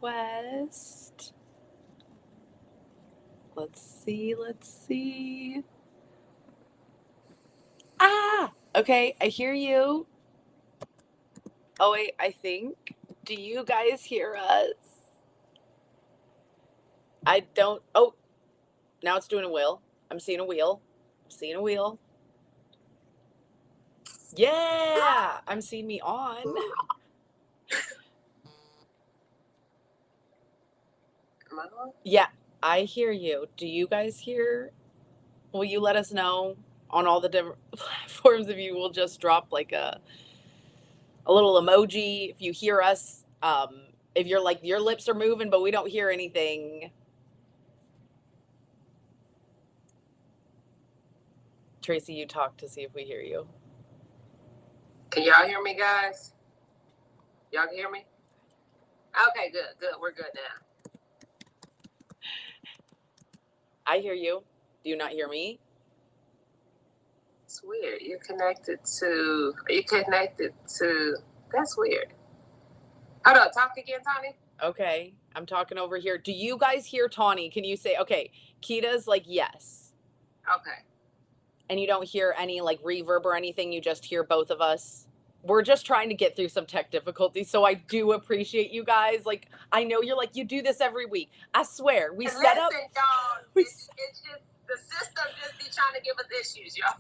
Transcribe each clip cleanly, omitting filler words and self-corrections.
request. Let's see. Ah! Okay, I hear you. Oh, wait, I think. Do you guys hear us? I don't. Oh, now it's doing a wheel. I'm seeing a wheel. Yeah, I'm seeing me on. Yeah, I hear you. Do you guys hear? Will you let us know on all the different platforms if you will just drop like a little emoji if you hear us? If you're like your lips are moving but we don't hear anything. Tracy, you talk to see if we hear you. Can y'all hear me, guys? Y'all can hear me? Okay, good. We're good now. I hear you. Do you not hear me? It's weird. Are you connected to, that's weird. Hold on, talk again, Tawny. Okay, I'm talking over here. Do you guys hear Tawny? Can you say, okay, Kita's like, yes. Okay. And you don't hear any like reverb or anything, you just hear both of us? We're just trying to get through some tech difficulties, so I do appreciate you guys. Like, I know you're like, you do this every week. I swear, we set up. Listen, y'all, it's just, the system just be trying to give us issues, y'all.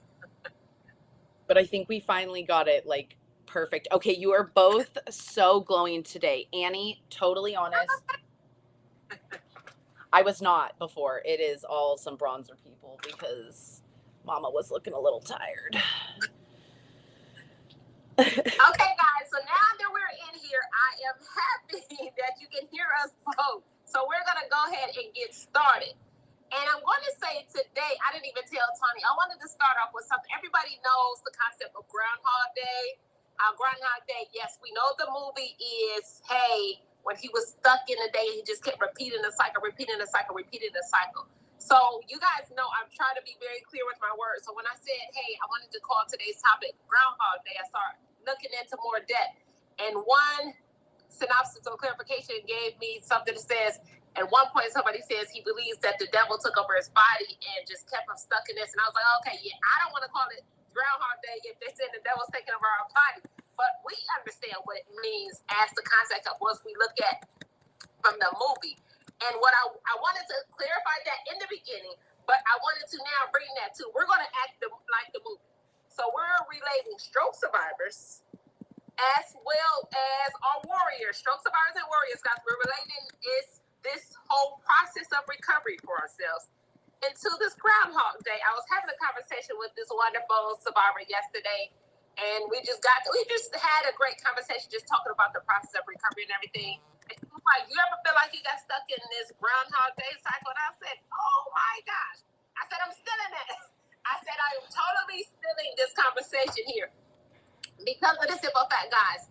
But I think we finally got it, like, perfect. Okay, you are both so glowing today. Annie, totally honest. I was not before. It is all some bronzer people because Mama was looking a little tired. Okay, guys, so now that we're in here, I am happy that you can hear us both. So we're going to go ahead and get started. And I'm going to say today, I didn't even tell Tawny, I wanted to start off with something. Everybody knows the concept of Groundhog Day. Groundhog Day, yes, we know the movie is, hey, when he was stuck in a day, he just kept repeating the cycle. So you guys know I'm trying to be very clear with my words. So when I said, hey, I wanted to call today's topic Groundhog Day, I started looking into more depth. And one synopsis or clarification gave me something that says, at one point, somebody says he believes that the devil took over his body and just kept him stuck in this. And I was like, okay, yeah, I don't want to call it Groundhog Day if they said the devil's taking over our body. But we understand what it means as the concept of what we look at from the movie. And what I wanted to clarify that in the beginning, but I wanted to now bring that to, we're going to act like the movie. So we're relating stroke survivors as well as our warriors, stroke survivors and warriors, guys. We're relating this whole process of recovery for ourselves into this Groundhog Day. I was having a conversation with this wonderful survivor yesterday, and we just had a great conversation just talking about the process of recovery and everything. And she was like, you ever feel like you got stuck in this Groundhog Day cycle? And I said, oh my gosh. I said, I'm still in that. I said, I am totally still in this conversation here because of the simple fact, guys.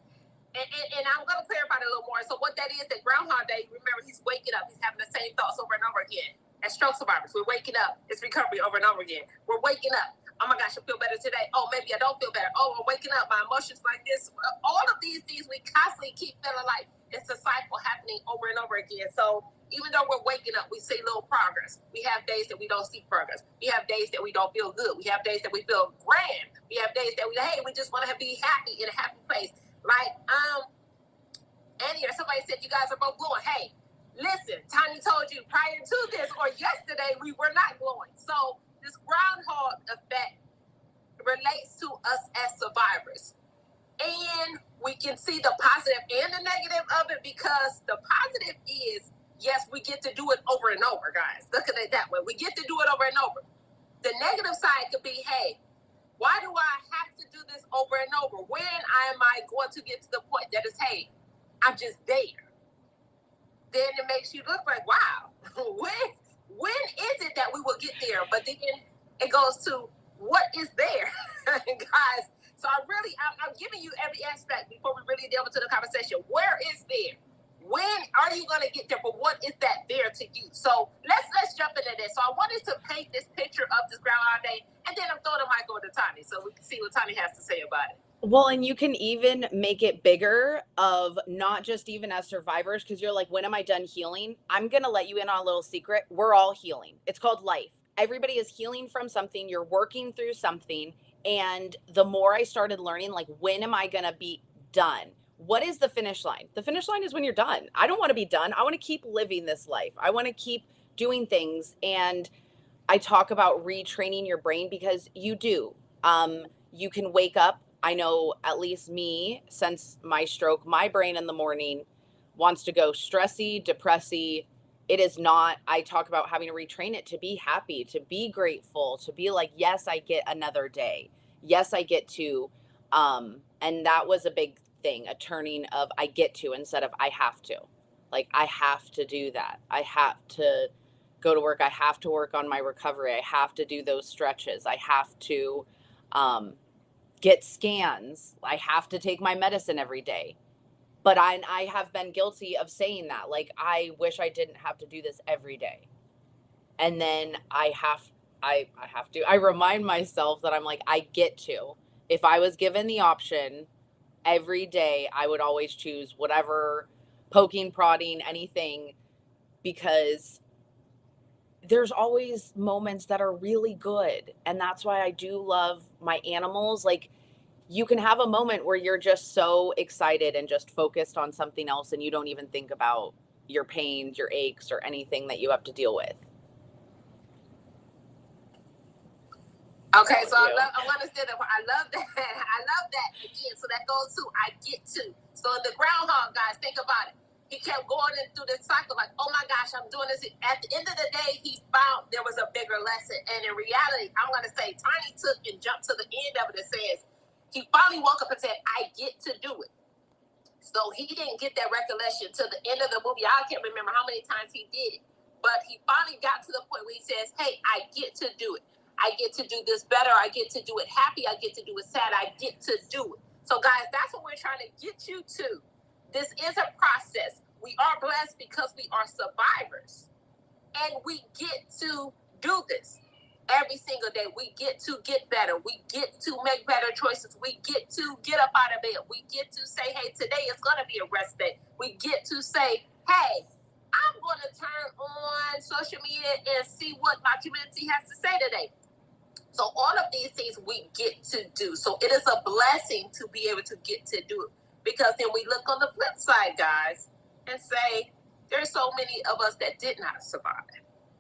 And I'm going to clarify it a little more. So what that is, that Groundhog Day, remember, he's waking up. He's having the same thoughts over and over again. As stroke survivors, we're waking up. It's recovery over and over again. We're waking up. Oh, my gosh, I feel better today. Oh, maybe I don't feel better. Oh, I'm waking up. My emotions like this. All of these things, we constantly keep feeling like it's a cycle happening over and over again. So even though we're waking up, we see little progress. We have days that we don't see progress. We have days that we don't feel good. We have days that we feel grand. We have days that we just want to be happy in a happy place. Like, Annie or somebody said you guys are both glowing. Hey, listen, Tanya told you prior to this or yesterday we were not glowing. So this groundhog effect relates to us as survivors. And we can see the positive and the negative of it, because the positive is, yes, we get to do it over and over, guys. Look at it that way. We get to do it over and over. The negative side could be, hey, why do I have to do this over and over? When am I going to get to the point that is, hey, I'm just there? Then it makes you look like, wow, when is it that we will get there? But then it goes to, what is there? Guys, so I'm giving you every aspect before we really delve into the conversation. Where is there? When are you going to get there? But what is that there to you? So let's jump into this. So I wanted to paint this picture of this Groundhog Day, and then I'm throwing the mic over to Tani so we can see what Tani has to say about it. Well, and you can even make it bigger of not just even as survivors, because you're like, when am I done healing? I'm going to let you in on a little secret. We're all healing. It's called life. Everybody is healing from something. You're working through something. And the more I started learning, like, when am I going to be done? What is the finish line? The finish line is when you're done. I don't want to be done. I want to keep living this life. I want to keep doing things. And I talk about retraining your brain because you do. You can wake up. I know at least me, since my stroke, my brain in the morning wants to go stressy, depressy. It is not, I talk about having to retrain it to be happy, to be grateful, to be like, yes, I get another day. Yes, I get to. And that was a big thing, a turning of I get to instead of I have to. Like, I have to do that. I have to go to work. I have to work on my recovery. I have to do those stretches. I have to get scans. I have to take my medicine every day. But I have been guilty of saying that. Like, I wish I didn't have to do this every day. And then I have to. I remind myself that I'm like, I get to. If I was given the option every day, I would always choose whatever, poking, prodding, anything, because there's always moments that are really good. And that's why I do love my animals. Like, you can have a moment where you're just so excited and just focused on something else and you don't even think about your pains, your aches, or anything that you have to deal with. Okay, so I understand that. I love that. I love that again. So that goes to I get to. So the groundhog, guys, think about it. He kept going through this cycle, like, oh my gosh, I'm doing this. At the end of the day, he found there was a bigger lesson. And in reality, I'm going to say, Tiny took and jumped to the end of it and says, he finally woke up and said, I get to do it. So he didn't get that recollection to the end of the movie. I can't remember how many times he did it. But he finally got to the point where he says, hey, I get to do it. I get to do this better. I get to do it happy. I get to do it sad. I get to do it. So, guys, that's what we're trying to get you to. This is a process. We are blessed because we are survivors. And we get to do this every single day. We get to get better. We get to make better choices. We get to get up out of bed. We get to say, hey, today is going to be a rest day. We get to say, hey, I'm going to turn on social media and see what my community has to say today. So all of these things we get to do. So it is a blessing to be able to get to do it. Because then we look on the flip side, guys, and say, there's so many of us that did not survive.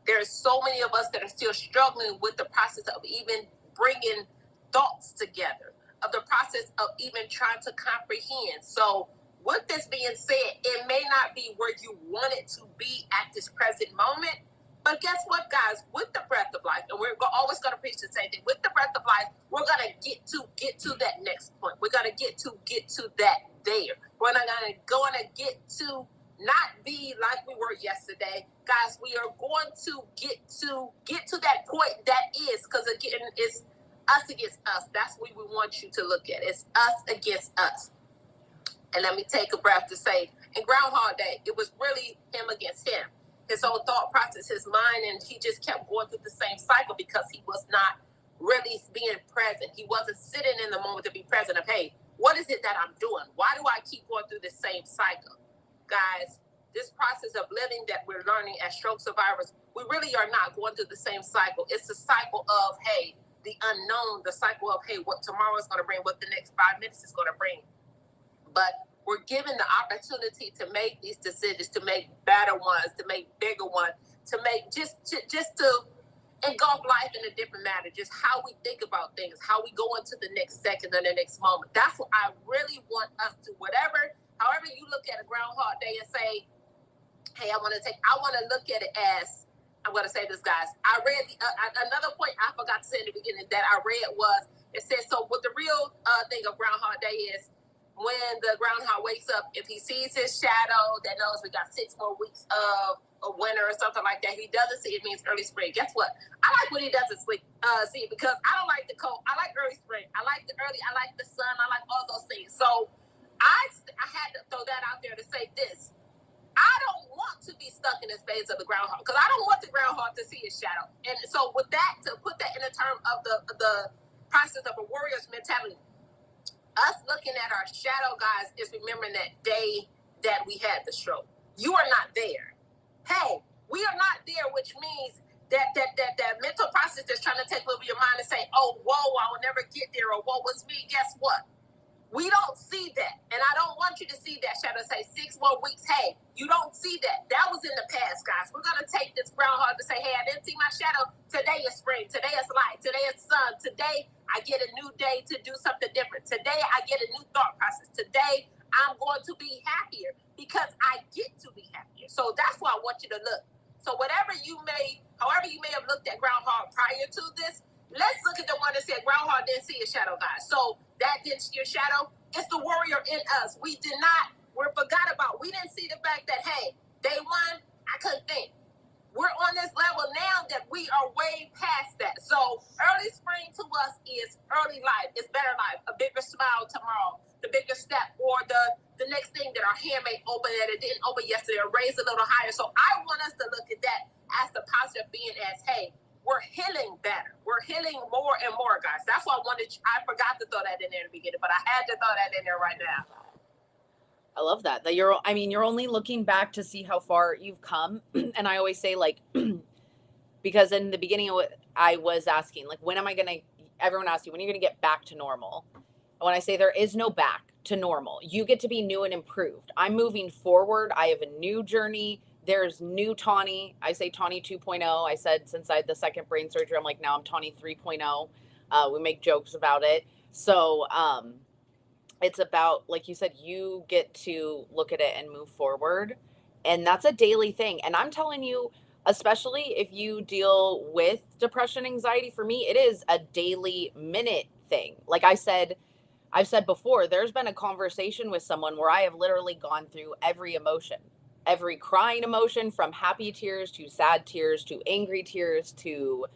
There's so many of us that are still struggling with the process of even bringing thoughts together, of the process of even trying to comprehend. So with this being said, it may not be where you want it to be at this present moment. But guess what, guys? With the breath of life, and we're always going to preach the same thing. With the breath of life, we're going to get to that next point. We're going to get to that there. We're not going to get to not be like we were yesterday, guys. We are going to get to that point that is, because again, it's us against us. That's what we want you to look at. It's us against us. And let me take a breath to say, in Groundhog Day, it was really him against him. His whole thought process, his mind, and he just kept going through the same cycle because he was not really being present. He wasn't sitting in the moment to be present of, hey, what is it that I'm doing? Why do I keep going through the same cycle? Guys, this process of living that we're learning as stroke survivors, we really are not going through the same cycle. It's a cycle of, hey, the unknown, the cycle of, hey, what tomorrow is going to bring, what the next 5 minutes is going to bring. But we're given the opportunity to make these decisions, to make better ones, to make bigger ones, to make just to engulf life in a different manner, just how we think about things, how we go into the next second or the next moment. That's what I really want us to, however you look at a Groundhog Day and say, hey, I want to look at it as, I'm going to say this, guys. I read another point I forgot to say in the beginning that I read was, it says, so what the real thing of Groundhog Day is, when the groundhog wakes up, if he sees his shadow, that knows we got 6 more weeks of a winter or something like that. If he doesn't see it, means early spring. Guess what? I like when he doesn't see it because I don't like the cold. I like early spring. I like the sun. I like all those things. So I had to throw that out there to say this. I don't want to be stuck in this phase of the groundhog because I don't want the groundhog to see his shadow. And so with that, to put that in the term of the process of a warrior's mentality, Us looking at our shadow, guys, is remembering that day that we had the stroke. You are not there. Hey, we are not there, which means that mental process that's trying to take over your mind and say, oh, whoa, I will never get there, or woe was me. Guess what? We don't see that. And I don't want you to see that shadow say 6 more weeks. Hey, you don't see that. That was in the past, guys. We're going to take this groundhog to say, hey, I didn't see my shadow. Today is spring. Today is light. Today is sun. Today, I get a new day to do something different. Today, I get a new thought process. Today, I'm going to be happier because I get to be happier. So that's why I want you to look. So however you may have looked at groundhog prior to this, let's look at the one that said groundhog didn't see a shadow, guys. So that didn't see your shadow. It's the warrior in us. We forgot about. We didn't see the fact that, hey, day one, I couldn't think. We're on this level now that we are way past that. So early spring to us is early life. It's better life. A bigger smile tomorrow. The bigger step, or the next thing that our hand may open that it didn't open yesterday, or raise a little higher. So I want us to look at that as the positive being, as, hey, we're healing better. We're healing more and more, guys. That's why I forgot to throw that in there in the beginning, but I had to throw that in there right now. I love that you're only looking back to see how far you've come. And I always say, like, because in the beginning I was asking, like, everyone asks you, when are you going to get back to normal? And when I say there is no back to normal, you get to be new and improved. I'm moving forward. I have a new journey. There's new Tawny. I say Tawny 2.0. I said since I had the second brain surgery, I'm like, now I'm Tawny 3.0. We make jokes about it. So it's about, like you said, you get to look at it and move forward. And that's a daily thing. And I'm telling you, especially if you deal with depression, anxiety, for me, it is a daily minute thing. Like I've said before, there's been a conversation with someone where I have literally gone through every emotion, every crying emotion, from happy tears to sad tears to angry tears to,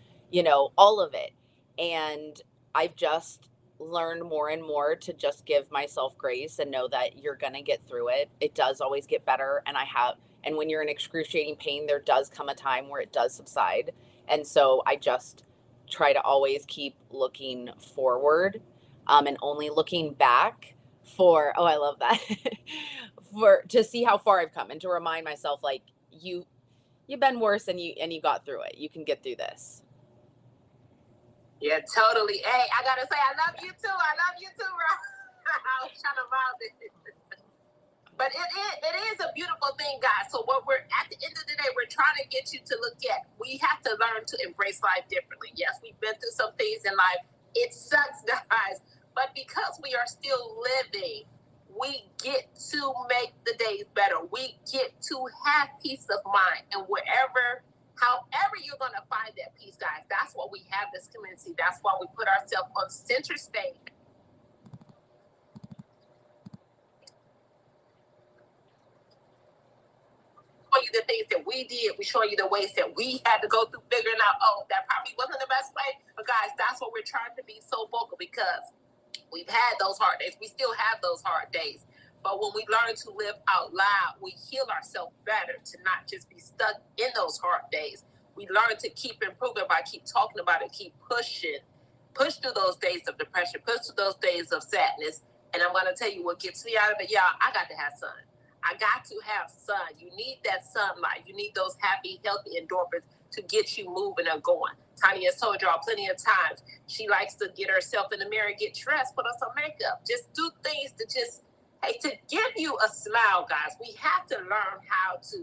all of it. And I've just learned more and more to just give myself grace and know that you're going to get through it. It does always get better. And when you're in excruciating pain, there does come a time where it does subside. And so I just try to always keep looking forward, and only looking back for, oh, I love that, to see how far I've come, and to remind myself, like, you've been worse and you got through it. You can get through this. Yeah, totally. Hey, I gotta say, I love you too. Rob. I was trying to vibe it. But it is a beautiful thing, guys. So what we're, at the end of the day, we're trying to get you to look at, we have to learn to embrace life differently. Yes, we've been through some things in life. It sucks, guys. But because we are still living, we get to make the days better. We get to have peace of mind. And however you're going to find that peace, guys, that's why we have this community. That's why we put ourselves on center stage. Show you the things that we did. We show you the ways that we had to go through figuring out, oh, that probably wasn't the best way. But guys, that's what we're trying to be so vocal, because we've had those hard days. We still have those hard days. But when we learn to live out loud, we heal ourselves better to not just be stuck in those hard days. We learn to keep improving by keep talking about it, keep pushing, push through those days of depression, push through those days of sadness. And I'm going to tell you what gets me out of it. Y'all, I got to have sun. I got to have sun. You need that sunlight. You need those happy, healthy endorphins to get you moving and going. Tanya has told y'all plenty of times, she likes to get herself in the mirror, get dressed, put on some makeup, just do things to give you a smile, guys. We have to learn how to.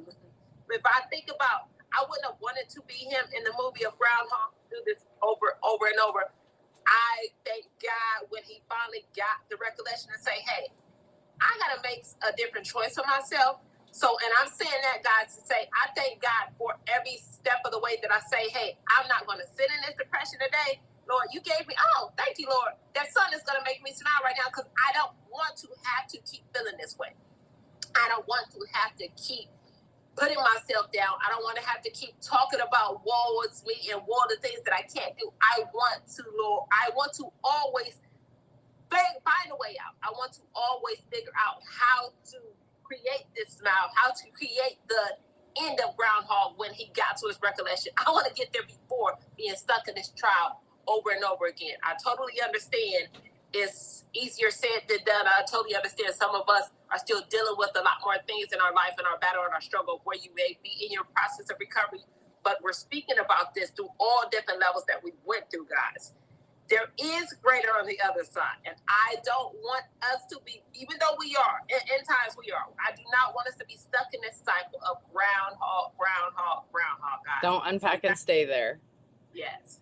If I think about, I wouldn't have wanted to be him in the movie of Groundhog, do this over and over. I thank God when he finally got the recollection and say, hey, I got to make a different choice for myself. So, and I'm saying that, guys, to say, I thank God for every step of the way that I say, hey, I'm not going to sit in this depression today. Lord, you gave me, oh, thank you, Lord. That sun is going to make me smile right now, because I don't want to have to keep feeling this way. I don't want to have to keep putting myself down. I don't want to have to keep talking about woe is me and woe the things that I can't do. I want to, Lord, I want to always find a way out. I want to always figure out how to create this smile, how to create the end of Groundhog when he got to his recollection. I want to get there before being stuck in this trial over and over again. I totally understand it's easier said than done. I totally understand. Some of us are still dealing with a lot more things in our life and our battle and our struggle where you may be in your process of recovery. But we're speaking about this through all different levels that we went through, guys. There is greater on the other side. And I don't want us to be, even though we are, in times we are, I do not want us to be stuck in this cycle of groundhog, guys. Don't unpack and stay there. Yes.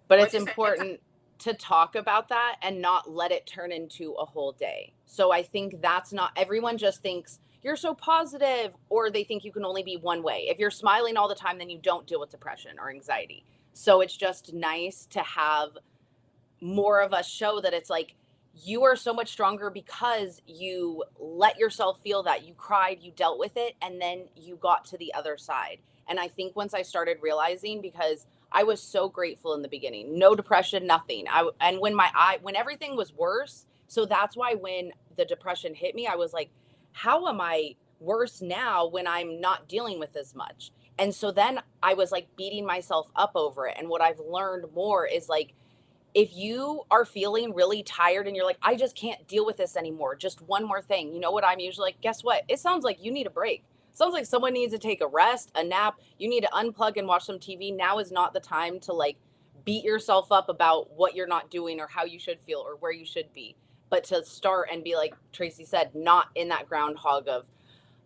But it's important to talk about that and not let it turn into a whole day. So I think that's not, everyone just thinks you're so positive, or they think you can only be one way. If you're smiling all the time, then you don't deal with depression or anxiety. So it's just nice to have more of us show that it's like, you are so much stronger because you let yourself feel that. You cried, you dealt with it, and then you got to the other side. And I think once I started realizing, because I was so grateful in the beginning, no depression, nothing. And when everything was worse, so that's why when the depression hit me, I was like, how am I worse now when I'm not dealing with as much? And so then I was like beating myself up over it. And what I've learned more is like, if you are feeling really tired and you're like, I just can't deal with this anymore, just one more thing. You know what I'm usually like? Guess what? It sounds like you need a break. Sounds like someone needs to take a rest, a nap. You need to unplug and watch some TV. Now is not the time to like beat yourself up about what you're not doing or how you should feel or where you should be. But to start and be like Tracy said, not in that groundhog of,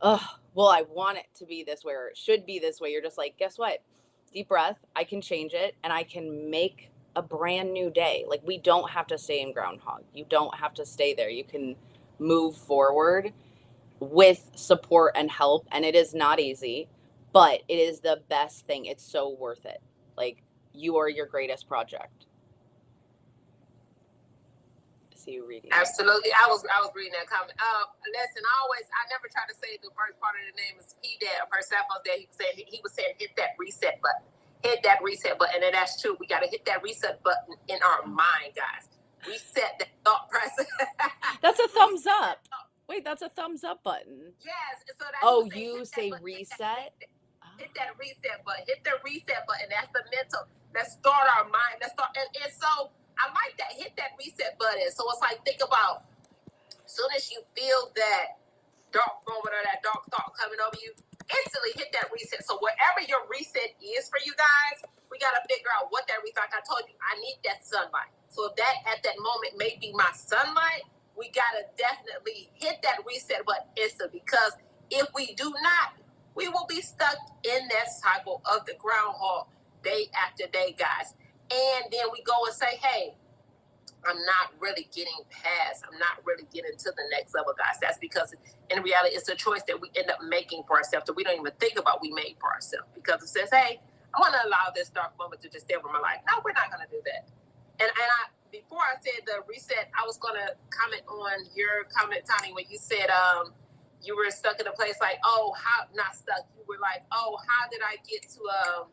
oh, well, I want it to be this way or it should be this way. You're just like, guess what? Deep breath. I can change it and I can make a brand new day. Like, we don't have to stay in groundhog. You don't have to stay there. You can move forward with support and help. And it is not easy, but it is the best thing. It's so worth it. Like, you are your greatest project. See you reading. Absolutely. I was reading that comment. Listen, I never try to say the first part of the name is P-Dad, or Persephone Dad. He was saying hit that reset button. Hit that reset button. And that's true. We got to hit that reset button in our mind, guys. Reset that thought process. That's a thumbs up. Wait, that's a thumbs up button. Yes. So that's you say reset? Hit that reset button. Hit the reset button. That's the mental. Let's start our mind. Let's start. And so I like that. Hit that reset button. So it's like, think about, as soon as you feel that dark moment or that dark thought coming over you, instantly hit that reset. So wherever your reset is for you guys, we got to figure out what that reset. Like I told you, I need that sunlight. So if that at that moment may be my sunlight, we got to definitely hit that reset button instantly. Because if we do not, we will be stuck in that cycle of the groundhog day after day, guys. And then we go and say, hey, I'm not really getting past. I'm not really getting to the next level, guys. That's because in reality, it's a choice that we end up making for ourselves that we don't even think about we made for ourselves. Because it says, hey, I want to allow this dark moment to just stay over my life. No, we're not going to do that. And before I said the reset, I was going to comment on your comment, Tony, when you said you were stuck in a place like, oh, how, not stuck. You were like, oh, how did I get to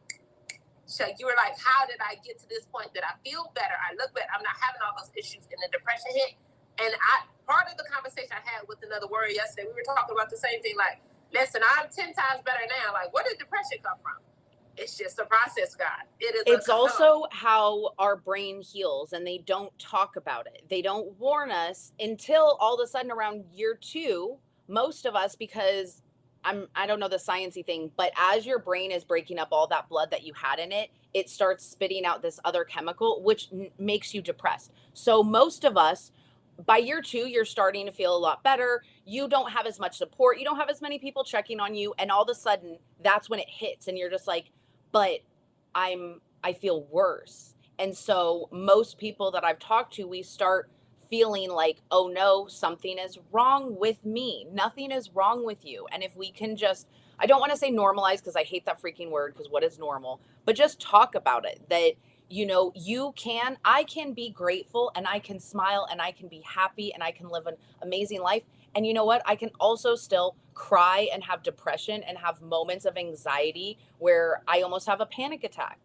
you were like, how did I get to this point that I feel better? I look better. I'm not having all those issues, and the depression hit. And part of the conversation I had with another warrior yesterday, we were talking about the same thing. Like, listen, I'm 10 times better now. Like, where did depression come from? It's just a process, God. It's also how our brain heals, and they don't talk about it. They don't warn us until all of a sudden around year 2, most of us, because I don't know the sciencey thing, but as your brain is breaking up all that blood that you had in it, it starts spitting out this other chemical, which makes you depressed. So most of us, by year 2, you're starting to feel a lot better. You don't have as much support. You don't have as many people checking on you. And all of a sudden, that's when it hits. And you're just like, but I feel worse. And so most people that I've talked to, we start feeling like, oh no, something is wrong with me. Nothing is wrong with you. And if we can just, I don't want to say normalize, because I hate that freaking word, because what is normal? But just talk about it, that, you know, I can be grateful, and I can smile, and I can be happy, and I can live an amazing life. And you know what? I can also still cry and have depression and have moments of anxiety where I almost have a panic attack.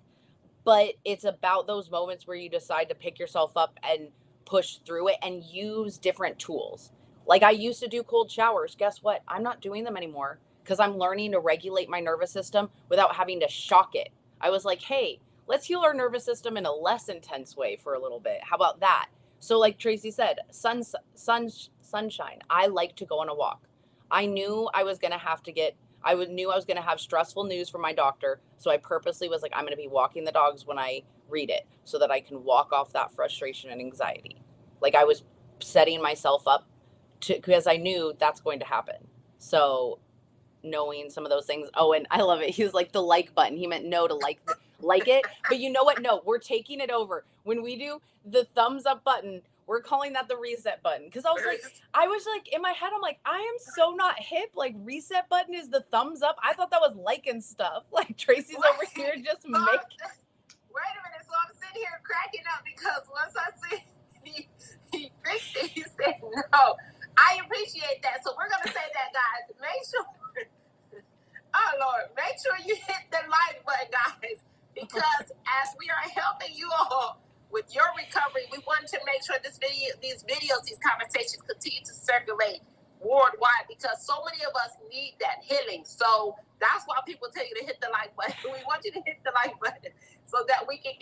But it's about those moments where you decide to pick yourself up and push through it and use different tools. Like, I used to do cold showers. Guess what? I'm not doing them anymore, because I'm learning to regulate my nervous system without having to shock it. I was like, hey, let's heal our nervous system in a less intense way for a little bit. How about that? So like Tracy said, sunshine. I like to go on a walk. I knew I was going to have to get, knew I was going to have stressful news from my doctor. So I purposely was like, I'm going to be walking the dogs when I read it so that I can walk off that frustration and anxiety. Like I was setting myself up to, because I knew that's going to happen. So knowing some of those things. Oh, and I love it. He was like the like button. He meant no to like it. But you know what? No, we're taking it over. When we do the thumbs up button, we're calling that the reset button. Because I was like in my head, I'm like, I am so not hip. Like reset button is the thumbs up. I thought that was liking stuff. Like Tracy's over here just making. Wait a minute. So I'm sitting here cracking up because once I see he fixed it, he said no. I appreciate that. So we're gonna say that, guys. Make sure. Oh Lord, make sure you hit the like button, guys, because as we are helping you all with your recovery, we want to make sure these videos, these conversations continue to circulate worldwide because so many of us need that healing. So that's why people tell you to hit the like button. We want you to hit the like button so that we can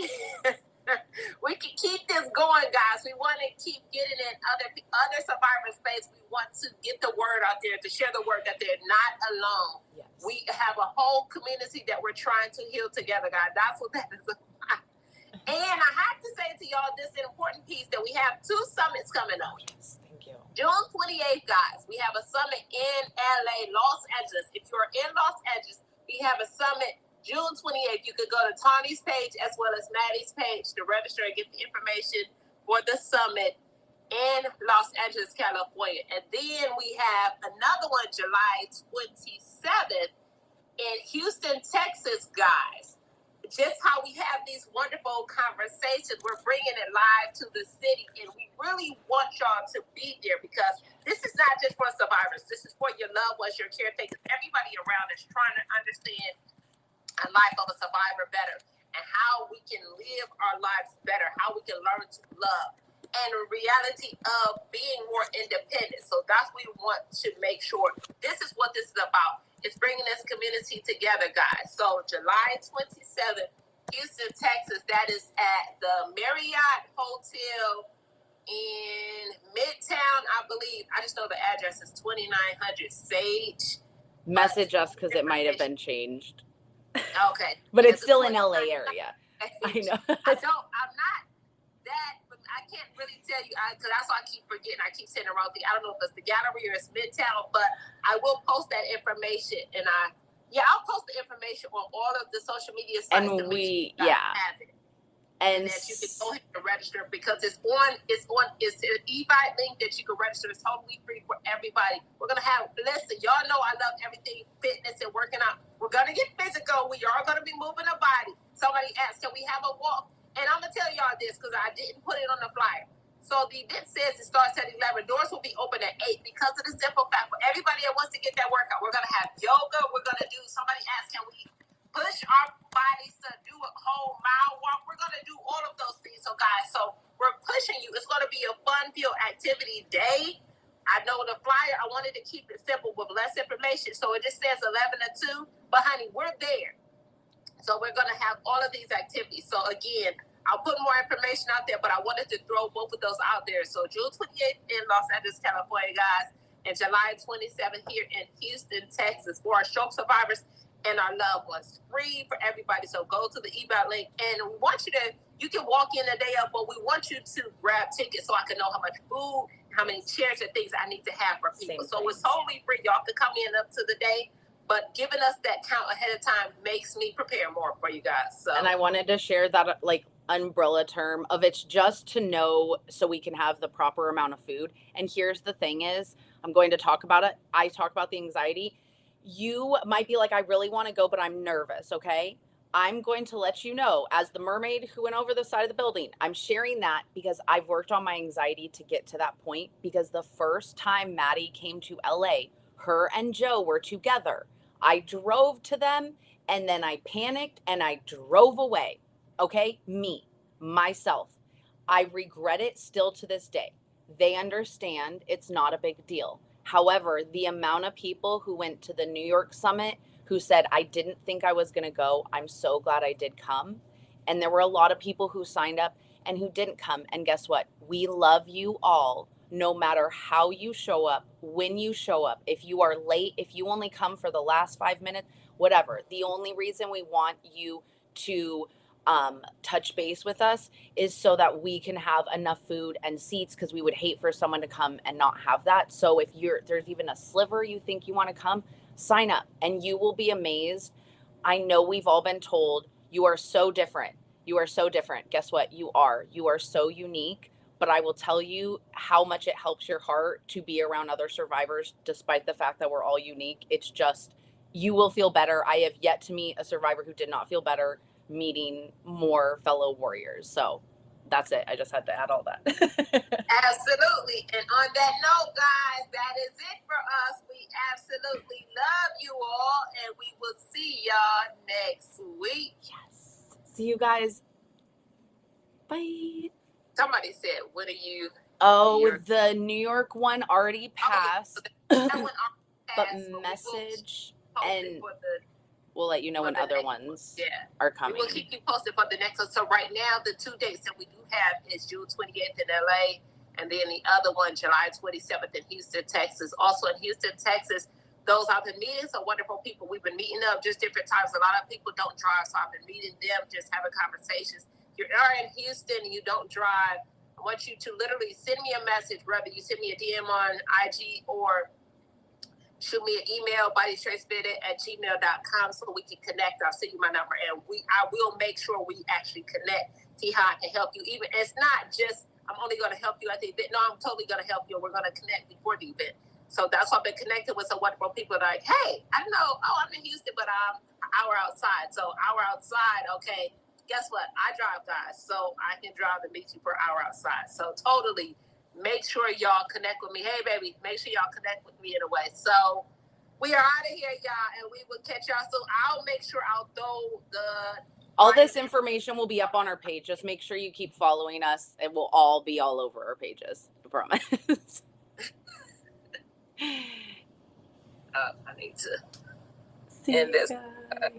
we can keep this going, guys. We want to keep getting in other survivor space. We want to get the word out there, to share the word that they're not alone. Yes. We have a whole community that we're trying to heal together, guys. That's what that is about. And I have to say to y'all this important piece that we have 2 summits coming up. Yes, thank you. June 28th, guys, we have a summit in LA, Los Angeles. If you're in Los Angeles, we have a summit June 28th. You could go to Tawny's page as well as Maddie's page to register and get the information for the summit in Los Angeles, California. And then we have another one July 27th in Houston, Texas, guys. Just how we have these wonderful conversations, we're bringing it live to the city, and we really want y'all to be there because this is not just for survivors. This is for your loved ones, your caretakers, everybody around us trying to understand a life of a survivor better and how we can live our lives better, how we can learn to love, and a reality of being more independent. So that's what we want to make sure. This is what this is about. It's bringing this community together, guys. So July 27th, Houston, Texas, that is at the Marriott Hotel in Midtown, I believe. I just know the address is 2900 Sage. Message us because it might have been changed. Okay. But it's still in LA area. I know. I'm not that, but I can't really tell you because that's why I keep forgetting. I keep saying the wrong thing. I don't know if it's the gallery or it's Midtown, but I will post that information. And I'll post the information on all of the social media sites. And have it. And that you can go ahead and register because it's an Evite link that you can register. It's totally free for everybody. We're gonna listen, y'all know I love everything fitness and working out. We're gonna get physical. We are gonna be moving the body. Somebody asked, can we have a walk? And I'm gonna tell y'all this because I didn't put it on the flyer. So the event says it starts at 11. Doors will be open at 8 because of the simple fact for everybody that wants to get that workout. We're gonna have yoga. We're gonna do. Somebody asked, can we push our bodies to do a whole mile walk? We're going to do all of those things. So, guys, we're pushing you. It's going to be a fun-filled activity day. I know the flyer, I wanted to keep it simple with less information. So, it just says 11 to 2. But, honey, we're there. So, we're going to have all of these activities. So, again, I'll put more information out there, but I wanted to throw both of those out there. So, June 28th in Los Angeles, California, guys, and July 27th here in Houston, Texas for our stroke survivors and our loved ones, free for everybody. So go to the Evite link, and we want you can walk in the day of, but we want you to grab tickets so I can know how much food, how many chairs and things I need to have for people. So it's totally free. Y'all can come in up to the day, but giving us that count ahead of time makes me prepare more for you guys. So, and I wanted to share that umbrella term of it's just to know so we can have the proper amount of food. And here's the thing is, I'm going to talk about it. I talk about the anxiety. You might be like, I really want to go, but I'm nervous. Okay. I'm going to let you know, as the mermaid who went over the side of the building, I'm sharing that because I've worked on my anxiety to get to that point. Because the first time Maddie came to LA, her and Joe were together. I drove to them and then I panicked and I drove away. Okay. Myself. I regret it still to this day. They understand it's not a big deal. However, the amount of people who went to the New York summit who said, I didn't think I was going to go. I'm so glad I did come. And there were a lot of people who signed up. and who didn't come. And guess what? We love you all, no matter how you show up, when you show up. If you are late, if you only come for the last 5 minutes, whatever. The only reason we want you to touch base with us is so that we can have enough food and seats, because we would hate for someone to come and not have that. So if there's even a sliver you think you want to come, sign up and you will be amazed. I know we've all been told you are so different. You are so different. Guess what? You are so unique. But I will tell you how much it helps your heart to be around other survivors, despite the fact that we're all unique. It's just, you will feel better. I have yet to meet a survivor who did not feel better meeting more fellow warriors. So that's it. I just had to add all that. Absolutely. And on that note, guys, that is it for us. We absolutely love you all, and we will see y'all next week. Yes. See you guys. Bye. Somebody said, what are you? Oh, the New York one already passed. That one already passed, but message, and the we'll let you know when other ones are coming. We will keep you posted for the next one. So right now, the 2 dates that we do have is June 28th in LA, and then the other one, July 27th in Houston, Texas. Also in Houston, Texas, those are the meetings are wonderful people. We've been meeting up just different times. A lot of people don't drive, so I've been meeting them, just having conversations. If you are in Houston and you don't drive, I want you to literally send me a message, whether you send me a DM on IG or shoot me an email, bodytracebitter@gmail.com, so we can connect. I'll send you my number, and I will make sure we actually connect, see how I can help you. Even it's not just I'm only going to help you at the event. No, I'm totally going to help you. We're going to connect before the event. So that's why I've been connected with some wonderful people that are like, hey, I know, I'm in Houston, but I'm an hour outside. So hour outside, okay, guess what? I drive, guys, so I can drive and meet you for an hour outside. So totally. Make sure y'all connect with me. Hey, baby, make sure y'all connect with me in a way. So we are out of here, y'all, and we will catch y'all soon. I'll make sure I'll throw all this information will be up on our page. Just make sure you keep following us. it will all be all over our pages, I promise. I need to See end this. guys.